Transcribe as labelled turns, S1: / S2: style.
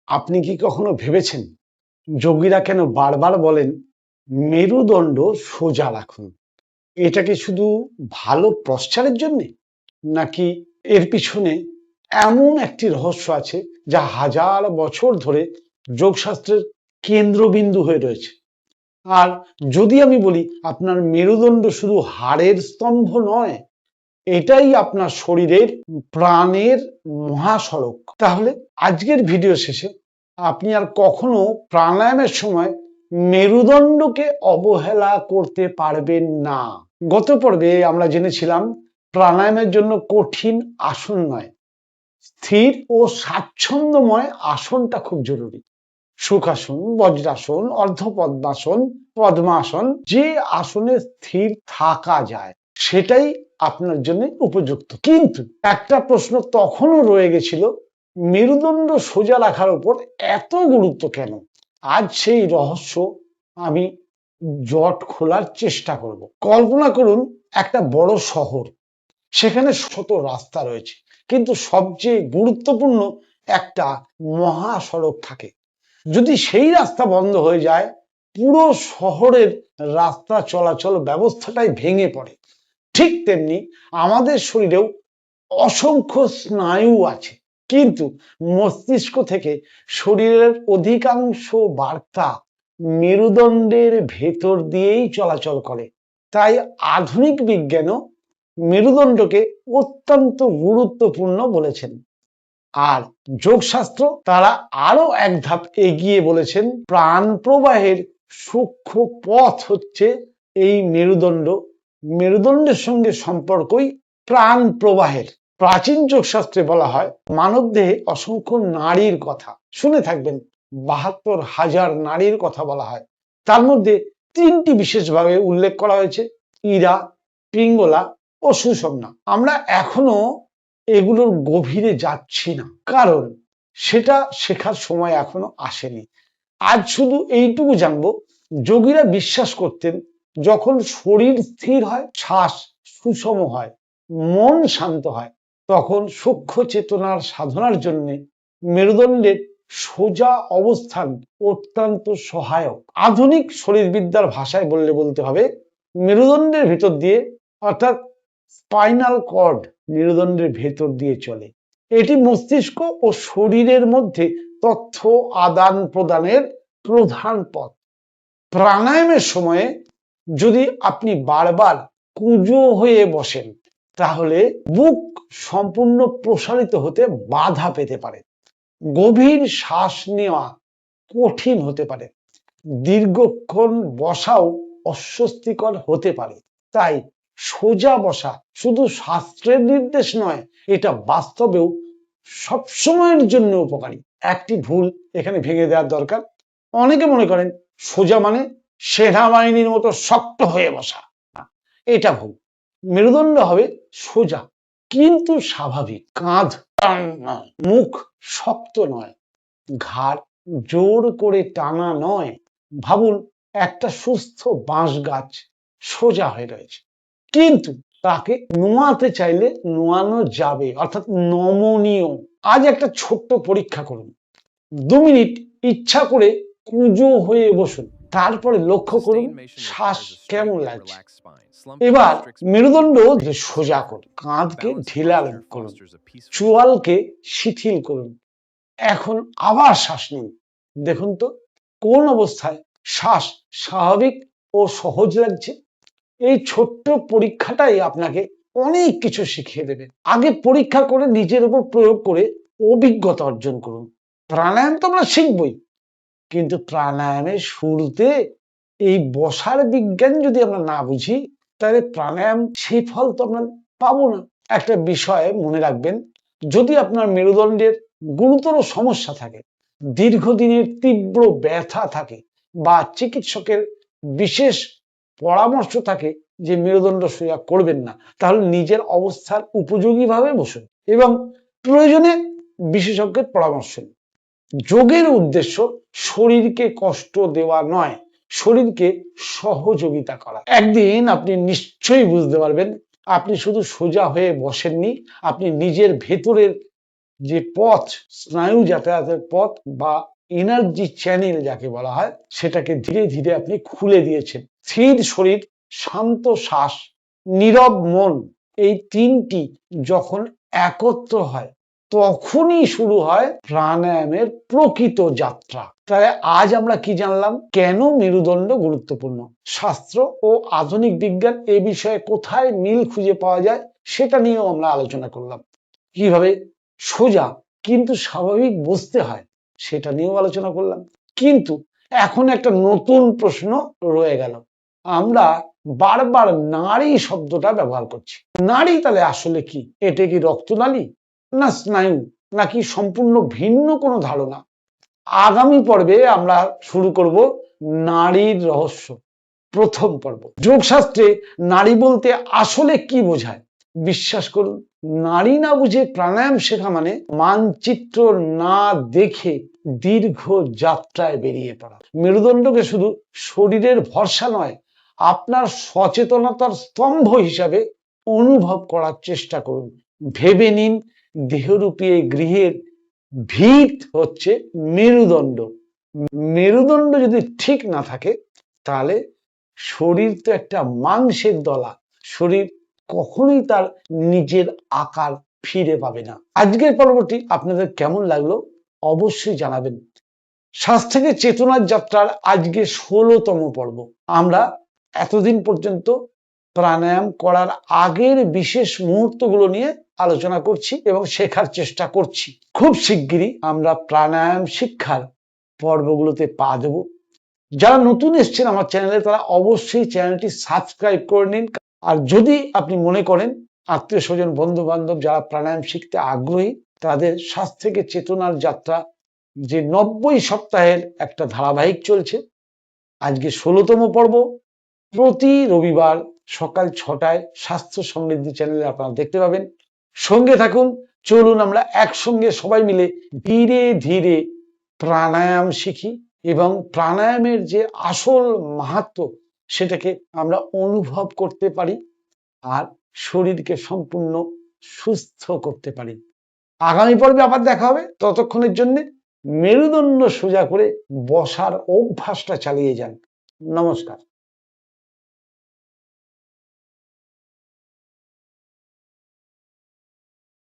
S1: আপনি কি কখনো ভেবেছেন যোগীরা কেন বারবার বলেন মেরুদণ্ড সোজা রাখুন? এটা কি শুধু ভালো পশ্চারের জন্য, নাকি এর পিছনে এমন একটি রহস্য আছে যা হাজার বছর ধরে যোগশাস্ত্রের কেন্দ্রবিন্দু হয়ে রয়েছে? আর যদি আমি বলি আপনার মেরুদণ্ড শুধু হাড়ের স্তম্ভ নয়, এটাই আপনার শরীরের প্রাণের মহাসড়ক, তাহলে আজকের ভিডিও শেষে আপনি আর কখনো প্রাণায়ামের সময় মেরুদণ্ডকে অবহেলা করতে পারবেন না। গত পর্বে আমরা জেনেছিলাম প্রাণায়ামের জন্য কঠিন আসন নয়, স্থির ও স্বাচ্ছন্দ্যময় আসনটা খুব জরুরি। সুখাসন, বজ্রাসন, অর্ধপদ্মাসন, পদ্মাসন, যে আসনে স্থির থাকা যায় সেটাই আপনার জন্য উপযুক্ত। কিন্তু একটা প্রশ্ন তখনও রয়ে গেছিল, মেরুদণ্ড সোজা রাখার উপর এত গুরুত্ব কেন? আজ সেই রহস্য আমি জট খোলার চেষ্টা করব। কল্পনা করুন একটা বড় শহর, সেখানে শত রাস্তা রয়েছে, কিন্তু সবচেয়ে গুরুত্বপূর্ণ একটা মহাসড়ক থাকে। যদি সেই রাস্তা বন্ধ হয়ে যায়, পুরো শহরের রাস্তা চলাচল ব্যবস্থাটাই ভেঙে পড়ে। ঠিক তেমনি আমাদের শরীরেও অসংখ্য স্নায়ু আছে, কিন্তু মস্তিষ্ক থেকে শরীরের অধিকাংশ বার্তা মেরুদণ্ডের ভেতর দিয়েই চলাচল করে। তাই আধুনিক বিজ্ঞানও মেরুদণ্ডকে অত্যন্ত গুরুত্বপূর্ণ বলেছেন। আর যোগশাস্ত্র তারা আরো এক ধাপ এগিয়ে বলেছেন, প্রাণ প্রবাহের সূক্ষ্ম পথ হচ্ছে এই মেরুদণ্ড। মেরুদণ্ডের সঙ্গে সম্পর্কই প্রাণ প্রবাহের। প্রাচীন যোগশাস্ত্রে বলা হয় মানবদেহে অসংখ্য নাড়ির কথা শুনে থাকবেন, ৭২,০০০ নাড়ির কথা বলা হয়। তার মধ্যে তিনটি বিশেষভাবে উল্লেখ করা হয়েছে, ইরা, পিঙ্গলা ও সুষুম্না। আমরা এখনো এগুলোর গভীরে যাচ্ছি না, কারণ সেটা শেখার সময় এখনো আসেনি। আজ শুধু এইটুকু জানবো, যোগীরা বিশ্বাস করতেন যখন শরীর স্থির হয়, শ্বাস সুষম হয়, মন শান্ত হয়, তখন সূক্ষ্ম চেতনার সাধনার জন্য মেরুদণ্ডের সোজা অবস্থান অত্যন্ত সহায়ক। আধুনিক শরীরবিদ্যার ভাষায় বলতে হবে, মেরুদণ্ডের ভিতর দিয়ে, অর্থাৎ স্পাইনাল কর্ড মেরুদণ্ডের ভেতর দিয়ে চলে। এটি মস্তিষ্ক ও শরীরের মধ্যে তথ্য আদান প্রদানের প্রধান পথ। প্রাণায়ামের সময়ে যদি আপনি বারবার কুঁজো হয়ে বসেন, তাহলে বুক সম্পূর্ণ প্রসারিত হতে বাধা পেতে পারে, গভীর শ্বাস নেওয়া কঠিন হতে পারে, দীর্ঘক্ষণ বসাও অস্বস্তিকর হতে পারে। তাই সোজা বসা শুধু শাস্ত্রের নির্দেশ নয়, এটা বাস্তবেও সবসময়ের জন্য উপকারী। একটি ভুল এখানে ভেঙে দেওয়ার দরকার। অনেকে মনে করেন সোজা মানে সেনাবাহিনীর মতো শক্ত হয়ে বসা, এটা ভুল। মেরুদণ্ড হবে সোজা কিন্তু স্বাভাবিক, কাঁধ নয়, মুখ শক্ত নয়, ঘাড় জোর করে টানা নয়। ভাবুন একটা সুস্থ বাঁশ গাছ সোজা হয়ে রয়েছে, কিন্তু তাকে নোয়াতে চাইলে নোয়ানো যাবে, অর্থাৎ নমনীয়। আজ একটা ছোট্ট পরীক্ষা করুন, 2 মিনিট ইচ্ছা করে কুঁজো হয়ে বসুন, তারপরে লক্ষ্য করুন শ্বাস কেমন লাগছে। এবার মেরুদণ্ড সোজা করুন, কাঁধকে ঢিলা করুন, চোয়ালকে শিথিল করুন। এখন আবার শ্বাস নিন, দেখুন তো কোন অবস্থায় শ্বাস স্বাভাবিক ও সহজ লাগছে। এই ছোট্ট পরীক্ষাটাই আপনাকে অনেক কিছু শিখিয়ে দেবে। আগে পরীক্ষা করে নিজের উপর প্রয়োগ করে অভিজ্ঞতা অর্জন করুন। প্রাণায়াম তো আমরা শিখবই, কিন্তু প্রাণায়ামের শুরুতে এই বসার বিজ্ঞান যদি আমরা না বুঝি, তাহলে প্রাণায়াম সেই ফল তো আমরা পাবো না। একটা বিষয় মনে রাখবেন, যদি আপনার মেরুদণ্ডের গুরুতর সমস্যা থাকে, দীর্ঘদিনের তীব্র ব্যথা থাকে, বা চিকিৎসকের বিশেষ পরামর্শ থাকে যে মেরুদণ্ড সোজা করবেন না, তাহলে নিজের অবস্থার উপযোগীভাবে বসুন এবং প্রয়োজনে বিশেষজ্ঞের পরামর্শ নিন। যোগের উদ্দেশ্য শরীরকে কষ্ট দেওয়া নয়, শরীরকে সহযোগিতা করা। একদিন আপনি নিশ্চয়ই বুঝতে পারবেন আপনি শুধু সোজা হয়ে বসেননি, আপনি নিজের ভেতরের যে পথ, স্নায়ু যাতায়াতের পথ বা এনার্জি চ্যানেল যাকে বলা হয়, সেটাকে ধীরে ধীরে আপনি খুলে দিয়েছেন। স্থির শরীর, শান্ত শ্বাস, নীরব মন, এই তিনটি যখন একত্র হয় তখনই শুরু হয় প্রাণায়ামের প্রকৃত যাত্রা। তাহলে আজ আমরা কি জানলাম? কেন মেরুদণ্ড গুরুত্বপূর্ণ? শাস্ত্র ও আধুনিক বিজ্ঞান এ বিষয়ে কোথায় মিল খুঁজে পাওয়া যায় সেটা নিয়েও আমরা আলোচনা করলাম। কিভাবে সোজা কিন্তু স্বাভাবিক বসতে হয় সেটা নিয়েও আলোচনা করলাম। কিন্তু এখন একটা নতুন প্রশ্ন রয়ে গেল। আমরা বারবার নাড়ি শব্দটা ব্যবহার করছি। নাড়ি তাহলে আসলে কি? এটা কি রক্তনালী, না স্নায়ু, নাকি সম্পূর্ণ ভিন্ন কোনো ধারণা? আগামী পর্বে আমরা শুরু করব নারীর রহস্য। প্রথম পর্ব। যোগশাস্ত্রে নারী বলতে আসলে কি বোঝায়? বিশ্বাস করুন, নারী না বুঝে প্রাণায়াম শেখা মানে মানচিত্র না দেখে দীর্ঘ যাত্রায় বেরিয়ে পড়া। মেরুদণ্ডকে শুধু শরীরের ভরসা নয়, আপনার সচেতনতার স্তম্ভ হিসাবে অনুভব করার চেষ্টা করুন। ভেবে নিন, দেহরূপী এই গৃহের ভিত হচ্ছে মেরুদণ্ড। মেরুদণ্ড যদি ঠিক না থাকে তাহলে শরীর তো একটা মাংসের দলা, শরীর কখনোই তার নিজের আকার ফিরে পাবে না। আজকের পর্বটি আপনাদের কেমন লাগলো অবশ্যই জানাবেন। শ্বাস থেকে চেতনার যাত্রার আজকে 16তম পর্ব। আমরা এতদিন পর্যন্ত প্রাণায়াম করার আগের বিশেষ মুহূর্তগুলো নিয়ে আলোচনা করছি এবং শেখার চেষ্টা করছি। খুব শিগগিরই আমরা প্রাণায়াম শিক্ষার পর্বগুলোতে পা দেব। যারা নতুন এসছেন আমার চ্যানেলে তারা অবশ্যই চ্যানেলটি সাবস্ক্রাইব করে নিন। আর যদি আপনি মনে করেন আত্মীয় স্বজন বন্ধু বান্ধব যারা প্রাণায়াম শিখতে আগ্রহী, তাদের শ্বাস থেকে চেতনার যাত্রা যে 90 সপ্তাহের একটা ধারাবাহিক চলছে, আজকে 16তম পর্ব। প্রতি রবিবার সকাল 6টায় স্বাস্থ্য সমৃদ্ধি চ্যানেলে আপনারা দেখতে পাবেন। সঙ্গে থাকুন, চলুন আমরা একসঙ্গে সবাই মিলে ধীরে ধীরে প্রাণায়াম শিখি এবং প্রাণায়ামের যে আসল মাহাত্ম্য সেটাকে আমরা অনুভব করতে পারি আর শরীরকে সম্পূর্ণ সুস্থ করতে পারি। আগামী পর্বে আবার দেখা হবে। ততক্ষণের জন্য মেরুদণ্ড সোজা করে বসার অভ্যাসটা চালিয়ে যান। নমস্কার।